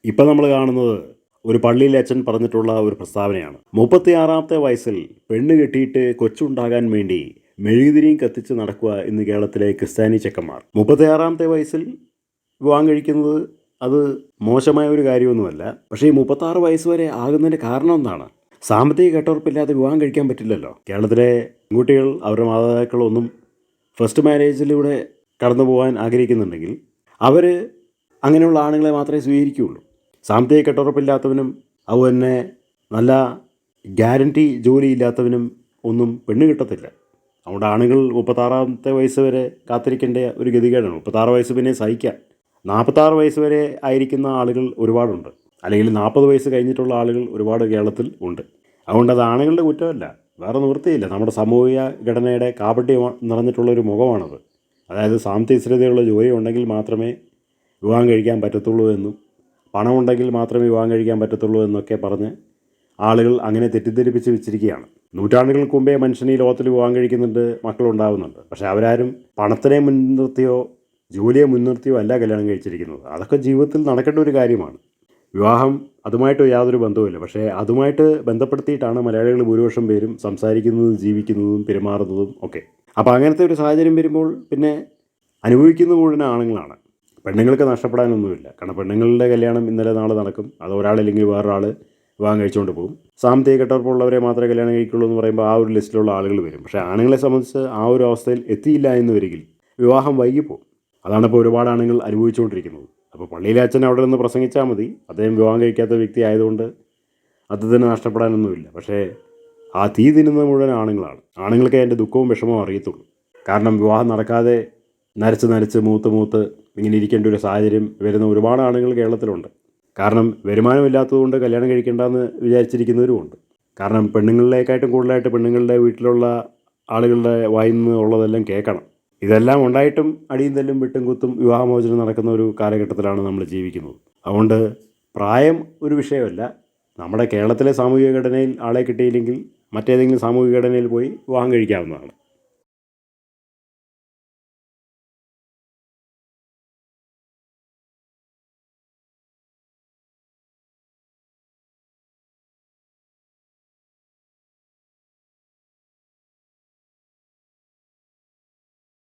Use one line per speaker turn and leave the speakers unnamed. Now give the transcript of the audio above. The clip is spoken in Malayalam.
ഇപ്പം നമ്മൾ കാണുന്നത് ഒരു പള്ളിയിലെ അച്ഛൻ പറഞ്ഞിട്ടുള്ള ഒരു പ്രസ്താവനയാണ്. 36-ാമത്തെ വയസ്സിൽ പെണ്ണ് കെട്ടിയിട്ട് കൊച്ചുണ്ടാകാൻ വേണ്ടി മെഴുകുതിരിയും കത്തിച്ച് നടക്കുക ഇന്ന് കേരളത്തിലെ ക്രിസ്ത്യാനി ചെക്കന്മാർ. 36-ാമത്തെ വയസ്സിൽ വിവാഹം കഴിക്കുന്നത് അത് മോശമായ ഒരു കാര്യമൊന്നുമല്ല. പക്ഷേ ഈ 36 വയസ്സ് വരെ ആകുന്നതിൻ്റെ കാരണം എന്താണ്? സാമ്പത്തിക കെട്ടുറപ്പില്ലാതെ വിവാഹം കഴിക്കാൻ പറ്റില്ലല്ലോ. കേരളത്തിലെ പെൺകുട്ടികൾ അവരുടെ മാതാപിതാക്കളൊന്നും ഫസ്റ്റ് മാരേജിലൂടെ കടന്നു പോകാൻ ആഗ്രഹിക്കുന്നുണ്ടെങ്കിൽ അവർ അങ്ങനെയുള്ള ആണുങ്ങളെ മാത്രമേ സ്വീകരിക്കുകയുള്ളൂ. സാമ്പത്തിക കെട്ടുറപ്പില്ലാത്തവനും അതുതന്നെ നല്ല ഗ്യാരണ്ടി ജോലിയില്ലാത്തവനും ഒന്നും പെണ്ണ് കിട്ടത്തില്ല. അതുകൊണ്ട് ആണുങ്ങൾ 36-ാമത്തെ വയസ്സ് വരെ കാത്തിരിക്കേണ്ട ഒരു ഗതികേടാണ്. 36 വയസ്സ് പിന്നെ സഹിക്കാം. 46 വയസ്സ് വരെ ആയിരിക്കുന്ന ആളുകൾ ഒരുപാടുണ്ട്, അല്ലെങ്കിൽ 40 വയസ്സ് കഴിഞ്ഞിട്ടുള്ള ആളുകൾ ഒരുപാട് കേരളത്തിൽ ഉണ്ട്. അതുകൊണ്ട് അത് ആണുങ്ങളുടെ കുറ്റമല്ല, വേറെ നിവൃത്തിയില്ല. നമ്മുടെ സാമൂഹിക ഘടനയുടെ കാപട്യം നിറഞ്ഞിട്ടുള്ളൊരു മുഖമാണത്. അതായത് സാമ്പത്തിക സ്ഥിരതയുള്ള ജോലി ഉണ്ടെങ്കിൽ മാത്രമേ വിവാഹം കഴിക്കാൻ പറ്റത്തുള്ളൂ എന്നും പണമുണ്ടെങ്കിൽ മാത്രമേ വിവാഹം കഴിക്കാൻ പറ്റത്തുള്ളൂ എന്നൊക്കെ പറഞ്ഞ് ആളുകൾ അങ്ങനെ തെറ്റിദ്ധരിപ്പിച്ച് വെച്ചിരിക്കുകയാണ്. നൂറ്റാണ്ടുകൾക്ക് മുമ്പേ മനുഷ്യൻ ഈ ലോകത്തിൽ വിവാഹം കഴിക്കുന്നുണ്ട്, മക്കളുണ്ടാകുന്നുണ്ട്. പക്ഷേ അവരാരും പണത്തിനെ മുൻനിർത്തിയോ ജോലിയെ മുൻനിർത്തിയോ അല്ല കല്യാണം കഴിച്ചിരിക്കുന്നത്. അതൊക്കെ ജീവിതത്തിൽ നടക്കേണ്ട ഒരു കാര്യമാണ്. വിവാഹം അതുമായിട്ട് യാതൊരു ബന്ധവുമില്ല. പക്ഷേ അതുമായിട്ട് ബന്ധപ്പെടുത്തിയിട്ടാണ് മലയാളികൾ ഭൂരിപക്ഷം പേരും സംസാരിക്കുന്നതും ജീവിക്കുന്നതും പെരുമാറുന്നതും ഒക്കെ. അപ്പോൾ അങ്ങനത്തെ ഒരു സാഹചര്യം വരുമ്പോൾ പിന്നെ അനുഭവിക്കുന്നത് മുഴുവൻ ആണുങ്ങളാണ്. പെണ്ണുങ്ങൾക്ക് നഷ്ടപ്പെടാനൊന്നുമില്ല. കാരണം പെണ്ണുങ്ങളുടെ കല്യാണം ഇന്നലെ നാളെ നടക്കും. അത് ഒരാളില്ലെങ്കിൽ വേറൊരാൾ വിവാഹം കഴിച്ചുകൊണ്ട് പോകും. സാമ്പത്തിക കെട്ടുറപ്പുള്ളവരെ മാത്രമേ കല്യാണം കഴിക്കുള്ളൂ എന്ന് പറയുമ്പോൾ ആ ഒരു ലിസ്റ്റിലുള്ള ആളുകൾ വരും. പക്ഷേ ആണുങ്ങളെ സംബന്ധിച്ച് ആ ഒരു അവസ്ഥയിൽ എത്തിയില്ല എന്ന് വരികിൽ വിവാഹം വൈകിപ്പോകും. അതാണിപ്പോൾ ഒരുപാട് ആണുങ്ങൾ അനുഭവിച്ചുകൊണ്ടിരിക്കുന്നത്. അപ്പോൾ പള്ളിയിലെ അച്ഛൻ അവിടെ നിന്ന് പ്രസംഗിച്ചാൽ മതി, അദ്ദേഹം വിവാഹം കഴിക്കാത്ത വ്യക്തി ആയതുകൊണ്ട് അദ്ദേഹത്തിന് നഷ്ടപ്പെടാനൊന്നുമില്ല. പക്ഷേ ആ തീ തിന്നുന്നത് മുഴുവൻ ആണുങ്ങളാണ്. ആണുങ്ങൾക്ക് അതിൻ്റെ ദുഃഖവും വിഷമവും അറിയത്തുള്ളൂ. കാരണം വിവാഹം നടക്കാതെ നരച്ച് മൂത്ത് ഇങ്ങനെ ഇരിക്കേണ്ട ഒരു സാഹചര്യം വരുന്ന ഒരുപാട് ആണുങ്ങൾ കേരളത്തിലുണ്ട്. കാരണം വരുമാനമില്ലാത്തതുകൊണ്ട് കല്യാണം കഴിക്കേണ്ടെന്ന് വിചാരിച്ചിരിക്കുന്നവരുമുണ്ട്. കാരണം പെണ്ണുങ്ങളിലേക്കായിട്ടും കൂടുതലായിട്ട് പെണ്ണുങ്ങളുടെ വീട്ടിലുള്ള ആളുകളുടെ വായിൽ നിന്ന് ഉള്ളതെല്ലാം കേൾക്കണം. ഇതെല്ലാം ഉണ്ടായിട്ടും അടിയും തല്ലും വെട്ടും കുത്തും വിവാഹമോചനം നടക്കുന്ന ഒരു കാലഘട്ടത്തിലാണ് നമ്മൾ ജീവിക്കുന്നത്. അതുകൊണ്ട് പ്രായം ഒരു വിഷയമല്ല. നമ്മുടെ കേരളത്തിലെ സാമൂഹിക ഘടനയിൽ ആളെ കിട്ടിയില്ലെങ്കിൽ മറ്റേതെങ്കിലും സാമൂഹിക ഘടനയിൽ പോയി വിവാഹം കഴിക്കാവുന്നതാണ്.